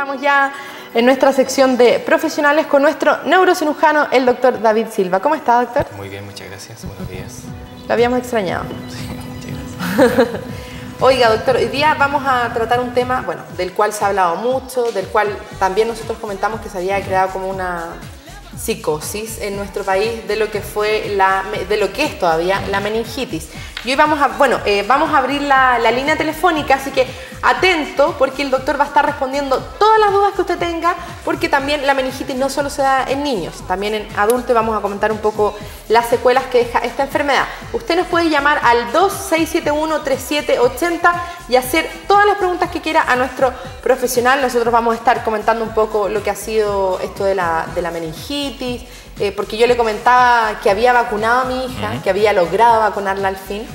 Estamos ya en nuestra sección de profesionales con nuestro neurocirujano, el doctor David Silva. ¿Cómo está, doctor? Muy bien, muchas gracias. Buenos días. Lo habíamos extrañado. Sí, muchas gracias. Oiga, doctor, hoy día vamos a tratar un tema, bueno, del cual se ha hablado mucho, del cual también nosotros comentamos que se había creado como una psicosis en nuestro país de lo que fue de lo que es todavía la meningitis. Y hoy vamos a abrir la línea telefónica, así que atento porque el doctor va a estar respondiendo todas las dudas que usted tenga, porque también la meningitis no solo se da en niños, también en adultos, y vamos a comentar un poco las secuelas que deja esta enfermedad. Usted nos puede llamar al 2671-3780 y hacer todas las preguntas que quiera a nuestro profesional. Nosotros vamos a estar comentando un poco lo que ha sido esto de la meningitis, porque yo le comentaba que había vacunado a mi hija, que había logrado vacunarla al fin.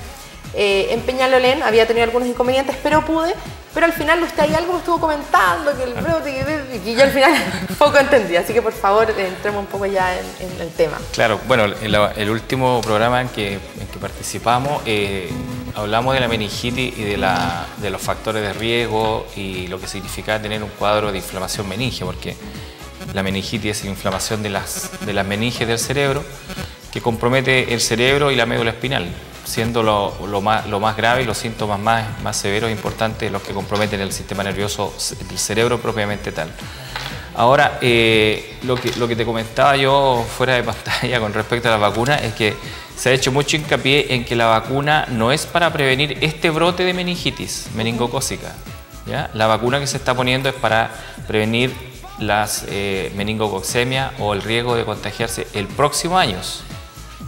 En Peñalolén había tenido algunos inconvenientes, pero pude. Pero al final usted ahí algo me estuvo comentando, que el brote, y yo al final poco entendí. Así que por favor, entremos un poco ya en el tema. Claro, bueno, el último programa en que participamos, hablamos de la meningitis y de los factores de riesgo y lo que significa tener un cuadro de inflamación meningia, porque la meningitis es la inflamación de las meninges del cerebro que compromete el cerebro y la médula espinal, siendo lo más grave y los síntomas más severos e importantes los que comprometen el sistema nervioso del cerebro propiamente tal. Ahora, lo que te comentaba yo fuera de pantalla con respecto a la vacuna es que se ha hecho mucho hincapié en que la vacuna no es para prevenir este brote de meningitis meningocócica, ¿ya? La vacuna que se está poniendo es para prevenir las meningococcemia o el riesgo de contagiarse el próximo año,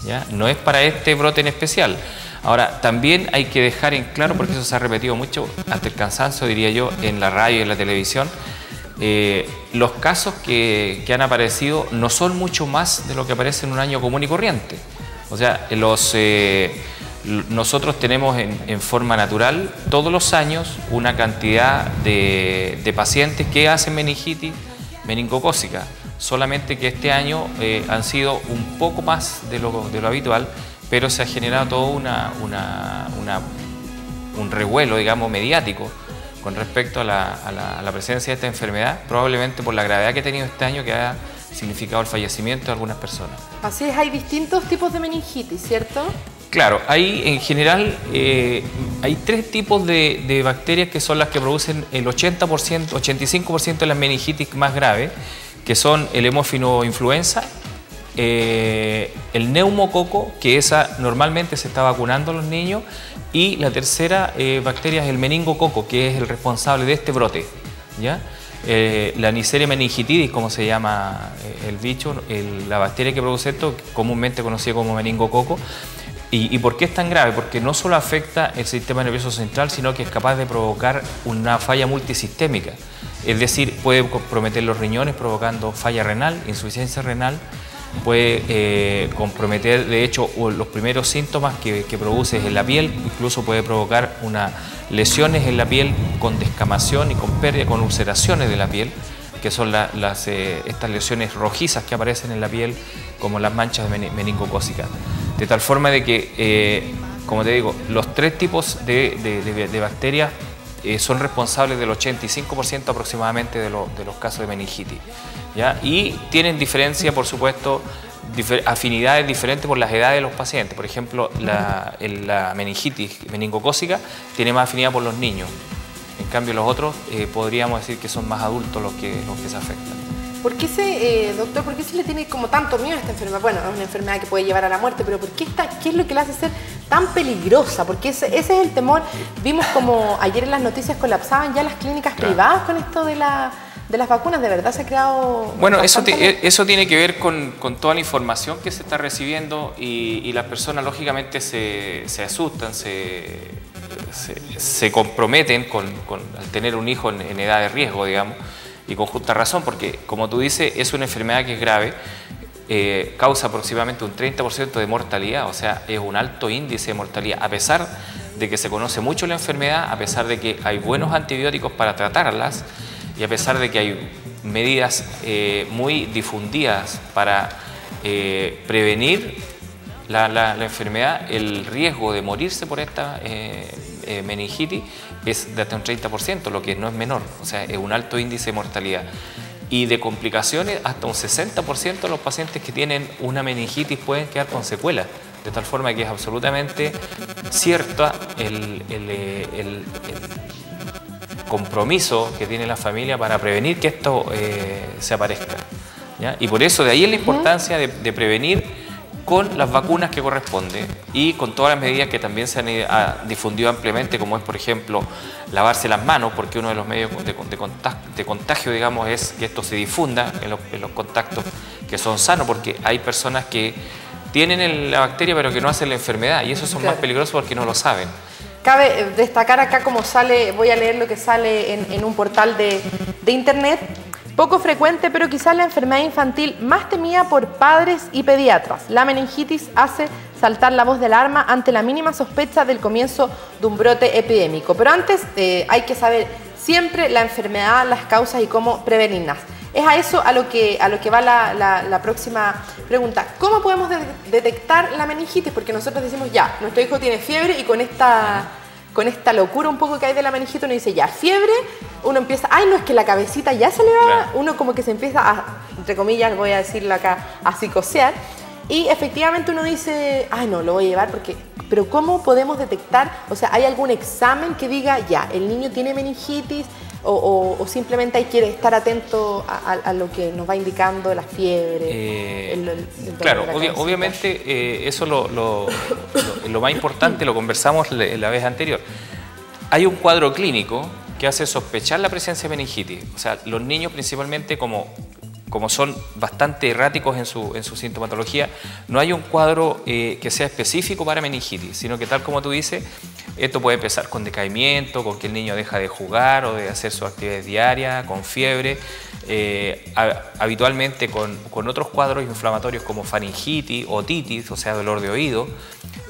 ¿ya? No es para este brote en especial. Ahora, también hay que dejar en claro, porque eso se ha repetido mucho, hasta el cansancio, diría yo, en la radio y en la televisión, los casos que han aparecido no son mucho más de lo que aparece en un año común y corriente. O sea, nosotros tenemos en forma natural todos los años una cantidad de pacientes que hacen meningitis meningocócica, solamente que este año han sido un poco más de lo habitual, pero se ha generado todo un revuelo, digamos, mediático con respecto a la presencia de esta enfermedad, probablemente por la gravedad que ha tenido este año, que ha significado el fallecimiento de algunas personas. Así es, hay distintos tipos de meningitis, ¿cierto? Claro, en general hay tres tipos de bacterias que son las que producen el 85% de las meningitis más graves, que son el hemófilo influenza, el neumococo, que esa normalmente se está vacunando a los niños, y la tercera bacteria es el meningococo, que es el responsable de este brote, ¿ya? La Neisseria meningitidis, como se llama el bicho, la bacteria que produce esto, comúnmente conocida como meningococo. ¿Y por qué es tan grave? Porque no solo afecta el sistema nervioso central, sino que es capaz de provocar una falla multisistémica. Es decir, puede comprometer los riñones provocando falla renal, insuficiencia renal, puede comprometer, de hecho, los primeros síntomas que produce en la piel, incluso puede provocar lesiones en la piel con descamación y con pérdida, con ulceraciones de la piel, que son estas lesiones rojizas que aparecen en la piel, como las manchas meningocócicas. De tal forma de que, como te digo, los tres tipos de bacterias son responsables del 85% aproximadamente de los casos de meningitis, ¿ya? Y tienen diferencia, por supuesto, afinidades diferentes por las edades de los pacientes. Por ejemplo, la meningitis meningocócica tiene más afinidad por los niños. En cambio, los otros podríamos decir que son más adultos los que se afectan. Doctor, ¿por qué se le tiene como tanto miedo a esta enfermedad? Bueno, es una enfermedad que puede llevar a la muerte, pero ¿qué es lo que la hace ser tan peligrosa? Porque ese es el temor. Vimos como ayer en las noticias colapsaban ya las clínicas privadas con esto de las vacunas. ¿De verdad se ha creado...? Bueno, eso tiene que ver con toda la información que se está recibiendo y las personas lógicamente se asustan, se comprometen al tener un hijo en edad de riesgo, digamos. Y con justa razón, porque como tú dices, es una enfermedad que es grave, causa aproximadamente un 30% de mortalidad, o sea, es un alto índice de mortalidad, a pesar de que se conoce mucho la enfermedad, a pesar de que hay buenos antibióticos para tratarlas y a pesar de que hay medidas muy difundidas para prevenir la enfermedad, el riesgo de morirse por esta meningitis es de hasta un 30%, lo que no es menor, o sea, es un alto índice de mortalidad. Y de complicaciones, hasta un 60% de los pacientes que tienen una meningitis pueden quedar con secuelas, de tal forma que es absolutamente cierto el compromiso que tiene la familia para prevenir que esto se aparezca, ¿ya? Y por eso de ahí es la importancia de prevenir con las vacunas que corresponden y con todas las medidas que también se han difundido ampliamente, como es, por ejemplo, lavarse las manos, porque uno de los medios de contagio, digamos, es que esto se difunda en los contactos que son sanos, porque hay personas que tienen la bacteria pero que no hacen la enfermedad, y esos son más peligrosos porque no lo saben. Cabe destacar acá como sale, voy a leer lo que sale en un portal de internet. Poco frecuente, pero quizás la enfermedad infantil más temida por padres y pediatras. La meningitis hace saltar la voz de alarma ante la mínima sospecha del comienzo de un brote epidémico. Pero antes hay que saber siempre la enfermedad, las causas y cómo prevenirlas. Es a eso a lo que va la próxima pregunta. ¿Cómo podemos detectar la meningitis? Porque nosotros decimos, ya, nuestro hijo tiene fiebre y con esta locura un poco que hay de la meningitis, uno dice, ya, fiebre, uno empieza, ay, no, es que la cabecita ya se le va, claro. Uno como que se empieza a, entre comillas, voy a decirlo acá, a psicosear, y efectivamente uno dice, ay, no, lo voy a llevar porque, pero ¿cómo podemos detectar? O sea, ¿hay algún examen que diga, ya, el niño tiene meningitis? O simplemente hay que estar atento a lo que nos va indicando la fiebre. Claro, obviamente eso lo más importante, lo conversamos la vez anterior. Hay un cuadro clínico que hace sospechar la presencia de meningitis. O sea, los niños principalmente como son bastante erráticos en su sintomatología, no hay un cuadro que sea específico para meningitis, sino que tal como tú dices, esto puede empezar con decaimiento, con que el niño deja de jugar o de hacer sus actividades diarias, con fiebre, habitualmente con otros cuadros inflamatorios como faringitis, otitis, o sea, dolor de oído.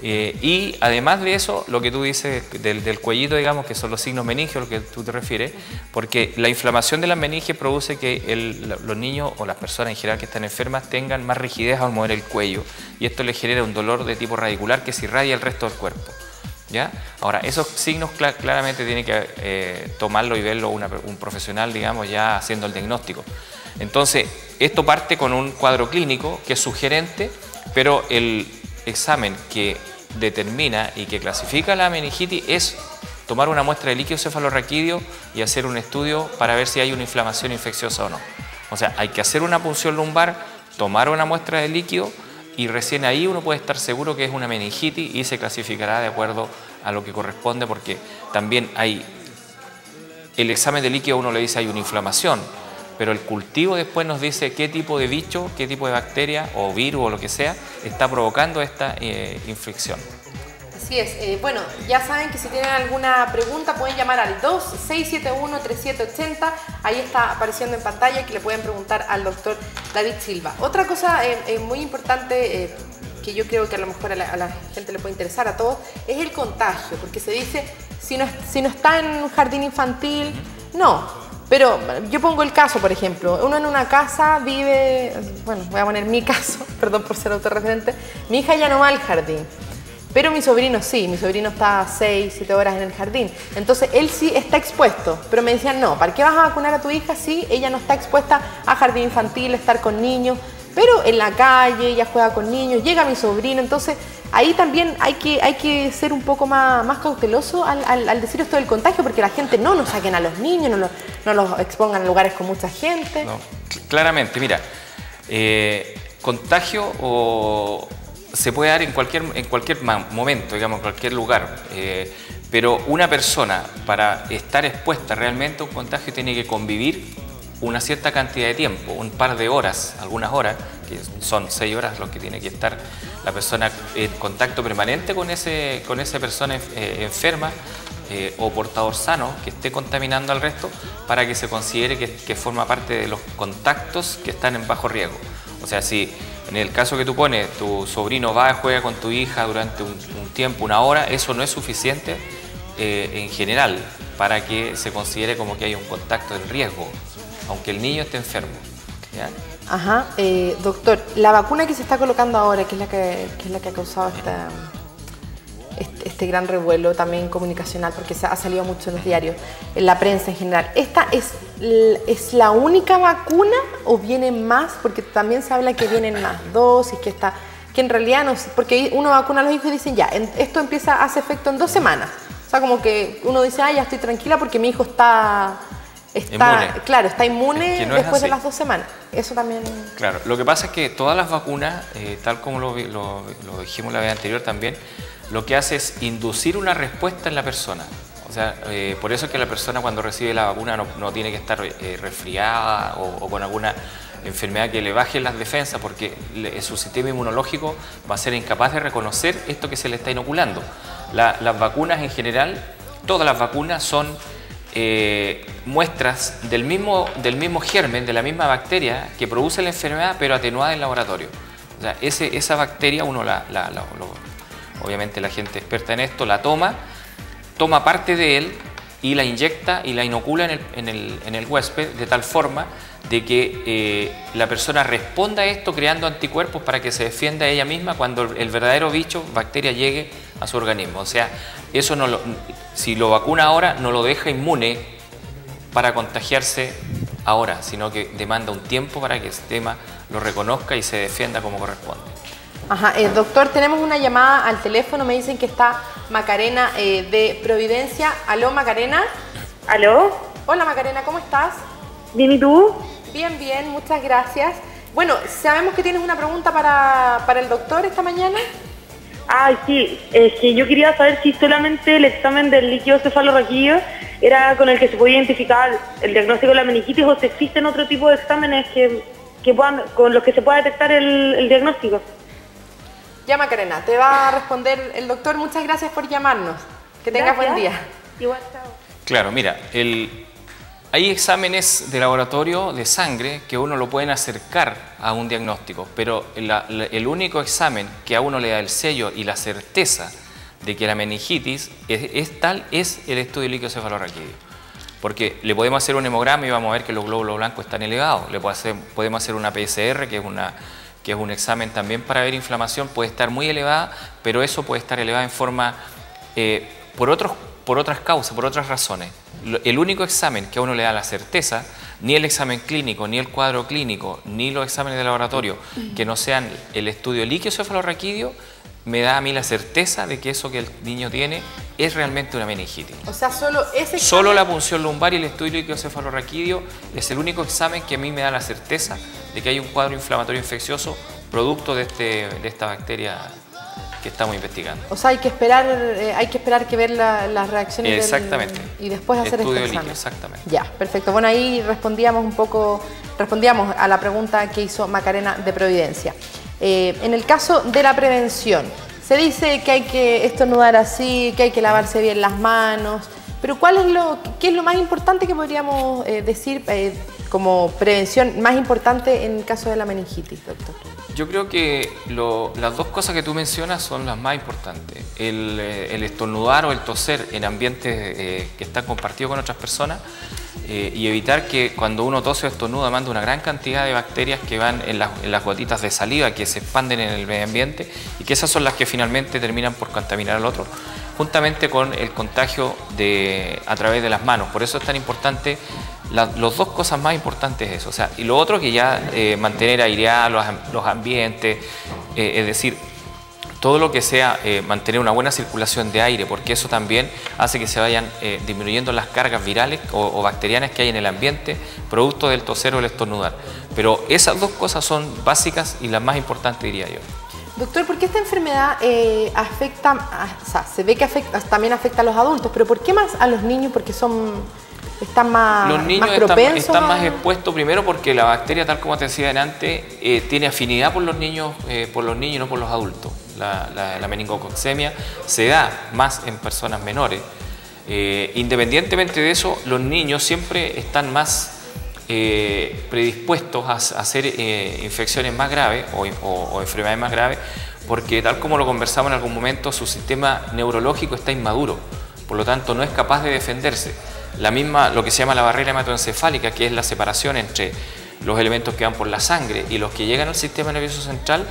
Y además de eso, lo que tú dices del cuellito, digamos, que son los signos meningios, a lo que tú te refieres, porque la inflamación de las meninges produce que los niños o las personas en general que están enfermas tengan más rigidez al mover el cuello, y esto les genera un dolor de tipo radicular que se irradia el resto del cuerpo, ¿ya? Ahora, esos signos claramente tiene que tomarlo y verlo un profesional, digamos, ya haciendo el diagnóstico. Entonces, esto parte con un cuadro clínico que es sugerente, pero el examen que determina y que clasifica la meningitis es tomar una muestra de líquido cefalorraquídeo y hacer un estudio para ver si hay una inflamación infecciosa o no. O sea, hay que hacer una punción lumbar, tomar una muestra de líquido y recién ahí uno puede estar seguro que es una meningitis y se clasificará de acuerdo a lo que corresponde, porque también hay el examen de líquido, uno le dice hay una inflamación, pero el cultivo después nos dice qué tipo de bicho, qué tipo de bacteria o virus o lo que sea está provocando esta infección. Así es. Bueno, ya saben que si tienen alguna pregunta pueden llamar al 2671-3780. Ahí está apareciendo en pantalla que le pueden preguntar al doctor David Silva. Otra cosa muy importante que yo creo que a lo mejor a la gente le puede interesar, a todos, es el contagio. Porque se dice, si no está en un jardín infantil, no. Pero yo pongo el caso, por ejemplo, uno en una casa vive, bueno, voy a poner mi caso, perdón por ser autorreferente, mi hija ya no va al jardín, pero mi sobrino sí, mi sobrino está 6, 7 horas en el jardín, entonces él sí está expuesto, pero me decían, no, ¿para qué vas a vacunar a tu hija si ella no está expuesta a jardín infantil, a estar con niños? Pero en la calle ella juega con niños, llega mi sobrino, entonces ahí también hay que ser un poco más cauteloso al decir esto del contagio, porque la gente no nos saquen a los niños, no los expongan a lugares con mucha gente. No, claramente, mira, contagio se puede dar en cualquier momento, digamos, en cualquier lugar, pero una persona para estar expuesta realmente a un contagio tiene que convivir una cierta cantidad de tiempo, un par de horas, algunas horas, que son 6 horas lo que tiene que estar la persona en contacto permanente con esa persona enferma o portador sano que esté contaminando al resto, para que se considere que forma parte de los contactos que están en bajo riesgo. O sea, si en el caso que tú pones, tu sobrino va y juega con tu hija durante un tiempo, una hora, eso no es suficiente en general para que se considere como que hay un contacto en riesgo, aunque el niño esté enfermo, ¿ya? Ajá, doctor, la vacuna que se está colocando ahora, que es la que ha causado este gran revuelo también comunicacional, porque ha salido mucho en los diarios, en la prensa en general. ¿Esta es la única vacuna o vienen más? Porque también se habla que vienen más dosis, que en realidad no, porque uno vacuna a los hijos y dicen ya, esto hace efecto en 2 semanas. O sea, como que uno dice, ya estoy tranquila porque mi hijo está inmune no después de las 2 semanas. Eso también... Claro, lo que pasa es que todas las vacunas, tal como lo dijimos la vez anterior también, lo que hace es inducir una respuesta en la persona. O sea, por eso es que la persona cuando recibe la vacuna no tiene que estar resfriada o con alguna enfermedad que le baje las defensas, porque su sistema inmunológico va a ser incapaz de reconocer esto que se le está inoculando. Las vacunas en general, todas las vacunas son muestras del mismo germen, de la misma bacteria que produce la enfermedad, pero atenuada en laboratorio. O sea, esa bacteria uno obviamente la gente experta en esto la toma parte de él y la inyecta y la inocula en el huésped de tal forma de que la persona responda a esto creando anticuerpos para que se defienda ella misma cuando el verdadero bicho, bacteria, llegue a su organismo. O sea, eso si lo vacuna ahora no lo deja inmune para contagiarse ahora, sino que demanda un tiempo para que el sistema lo reconozca y se defienda como corresponde. Ajá, doctor, tenemos una llamada al teléfono, me dicen que está Macarena de Providencia. ¿Aló, Macarena? ¿Aló? Hola, Macarena, ¿cómo estás? Bien, ¿y tú? Bien, bien, muchas gracias. Bueno, sabemos que tienes una pregunta para el doctor esta mañana. Ah, sí, es que yo quería saber si solamente el examen del líquido cefalorraquídeo era con el que se podía identificar el diagnóstico de la meningitis o si existen otro tipo de exámenes con los que se pueda detectar el diagnóstico. Ya, Macarena, te va a responder el doctor. Muchas gracias por llamarnos. Que tengas buen día. Igual, chao. Claro, mira, hay exámenes de laboratorio de sangre que uno lo pueden acercar a un diagnóstico, pero el único examen que a uno le da el sello y la certeza de que la meningitis es el estudio de líquido cefalorraquídeo. Porque le podemos hacer un hemograma y vamos a ver que los glóbulos blancos están elevados. Podemos hacer una PCR, que es un examen también para ver inflamación, puede estar muy elevada, pero eso puede estar elevada en forma por otras causas, por otras razones. El único examen que a uno le da la certeza, ni el examen clínico, ni el cuadro clínico, ni los exámenes de laboratorio, que no sean el estudio líquido cefalorraquídeo, me da a mí la certeza de que eso que el niño tiene es realmente una meningitis. O sea, solo ese examen... Solo la punción lumbar y el estudio líquido cefalorraquídeo es el único examen que a mí me da la certeza de que hay un cuadro inflamatorio infeccioso producto de esta bacteria que estamos investigando. O sea, hay que esperar que ver las reacciones. Exactamente. Y después hacer estudio este examen. líquido, exactamente. Ya, perfecto. Bueno, ahí respondíamos a la pregunta que hizo Macarena de Providencia. En el caso de la prevención, se dice que hay que estornudar así, que hay que lavarse bien las manos, pero ¿qué es lo más importante que podríamos decir como prevención más importante en el caso de la meningitis, doctor? Yo creo que las dos cosas que tú mencionas son las más importantes. El estornudar o el toser en ambientes que están compartidos con otras personas y evitar que cuando uno tose o estornuda manda una gran cantidad de bacterias que van en las gotitas de saliva que se expanden en el medio ambiente y que esas son las que finalmente terminan por contaminar al otro, juntamente con el contagio a través de las manos. Por eso es tan importante, las dos cosas más importantes es eso. O sea, y lo otro que ya mantener aireados los ambientes, es decir, todo lo que sea mantener una buena circulación de aire, porque eso también hace que se vayan disminuyendo las cargas virales o bacterianas que hay en el ambiente, producto del toser o el estornudar. Pero esas dos cosas son básicas y las más importantes, diría yo. Doctor, ¿por qué esta enfermedad se ve que también afecta a los adultos, pero por qué más a los niños? Porque están más propensos. Los niños están más expuestos, primero porque la bacteria, tal como te decía antes, tiene afinidad por los niños y no por los adultos. La meningococcemia se da más en personas menores. Independientemente de eso, los niños siempre están más predispuestos a hacer infecciones más graves o enfermedades más graves, porque tal como lo conversamos en algún momento, su sistema neurológico está inmaduro, por lo tanto no es capaz de defenderse. Lo que se llama la barrera hematoencefálica, que es la separación entre los elementos que van por la sangre y los que llegan al sistema nervioso central,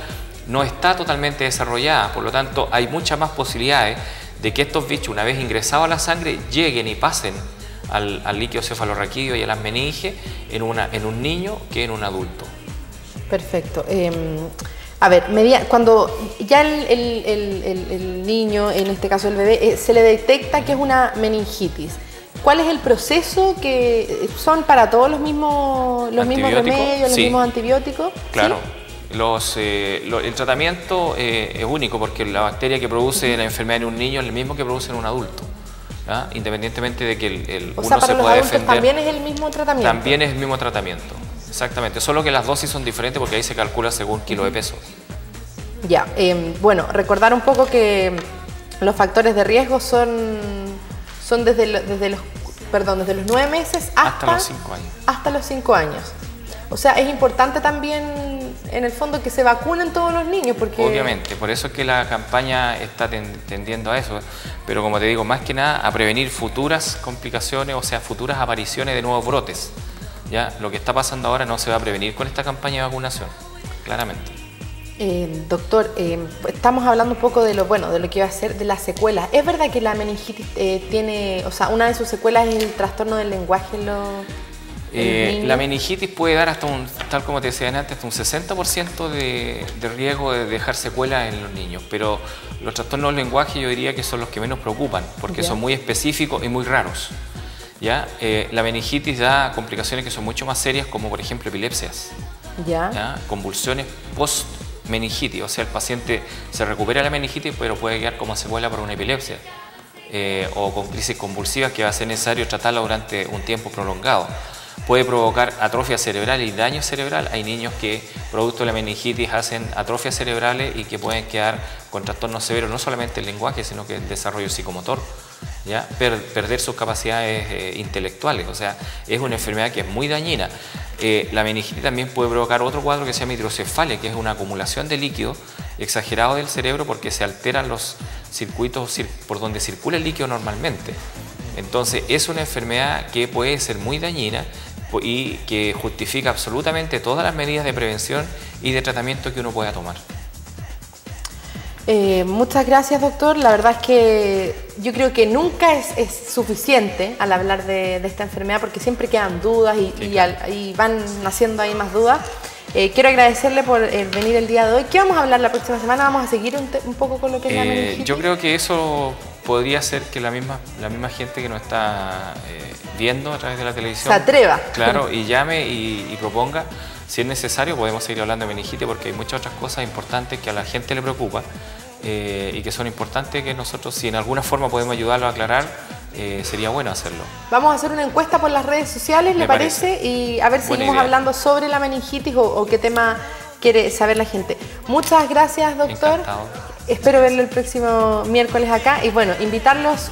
no está totalmente desarrollada, por lo tanto hay muchas más posibilidades de que estos bichos, una vez ingresados a la sangre, lleguen y pasen al líquido cefalorraquídeo y a las meninges en un niño que en un adulto. Perfecto. A ver, cuando ya el niño, en este caso el bebé, se le detecta que es una meningitis, ¿cuál es el proceso? ¿Que son para todos los mismos remedios, los mismos antibióticos? Claro. ¿Sí? El tratamiento es único porque la bacteria que produce la enfermedad en un niño es el mismo que produce en un adulto. Independientemente de que o sea, uno para se los pueda adultos defender. también es el mismo tratamiento. También es el mismo tratamiento, exactamente. Solo que las dosis son diferentes porque ahí se calcula según kilo de peso. Ya, bueno, recordar un poco que los factores de riesgo son desde los 9 meses hasta los 5 años. Hasta los 5 años. O sea, es importante también, en el fondo, que se vacunen todos los niños, porque... Obviamente, por eso es que la campaña está tendiendo a eso, pero como te digo, más que nada a prevenir futuras complicaciones, o sea, futuras apariciones de nuevos brotes. ¿Ya? Lo que está pasando ahora no se va a prevenir con esta campaña de vacunación, claramente. Doctor, estamos hablando un poco de lo que va a ser de las secuelas. ¿Es verdad que la meningitis tiene, o sea, una de sus secuelas es el trastorno del lenguaje en los niños? La meningitis puede dar hasta tal como te decía antes, hasta un 60% de riesgo de dejar secuelas en los niños, pero los trastornos del lenguaje yo diría que son los que menos preocupan, porque son muy específicos y muy raros. ¿Ya? La meningitis da complicaciones que son mucho más serias, como por ejemplo epilepsias, ¿ya? Convulsiones post-meningitis, o sea, el paciente se recupera de la meningitis, pero puede quedar como secuela por una epilepsia, o con crisis convulsivas que va a ser necesario tratarla durante un tiempo prolongado. Puede provocar atrofia cerebral y daño cerebral. Hay niños que, producto de la meningitis, hacen atrofias cerebrales y que pueden quedar con trastornos severos, no solamente el lenguaje, sino que el desarrollo psicomotor. ¿Ya? Perder sus capacidades intelectuales, o sea, es una enfermedad que es muy dañina. La meningitis también puede provocar otro cuadro que se llama hidrocefalia, que es una acumulación de líquido exagerado del cerebro porque se alteran los circuitos por donde circula el líquido normalmente. Entonces es una enfermedad que puede ser muy dañina y que justifica absolutamente todas las medidas de prevención y de tratamiento que uno pueda tomar. Muchas gracias, doctor. La verdad es que yo creo que nunca es suficiente al hablar de esta enfermedad, porque siempre quedan dudas y van naciendo ahí más dudas. Quiero agradecerle por venir el día de hoy. ¿Qué vamos a hablar la próxima semana? ¿Vamos a seguir un poco con lo que es la meningitis? Yo creo que eso podría ser que la misma gente que nos está viendo a través de la televisión se atreva. Claro, y llame y proponga. Si es necesario, podemos seguir hablando de meningitis porque hay muchas otras cosas importantes que a la gente le preocupa y que son importantes que nosotros, si en alguna forma podemos ayudarlo a aclarar, sería bueno hacerlo. Vamos a hacer una encuesta por las redes sociales, ¿le parece? Y a ver si seguimos hablando sobre la meningitis o qué tema quiere saber la gente. Muchas gracias, doctor. Encantado. Espero verlo el próximo miércoles acá y bueno, invitarlos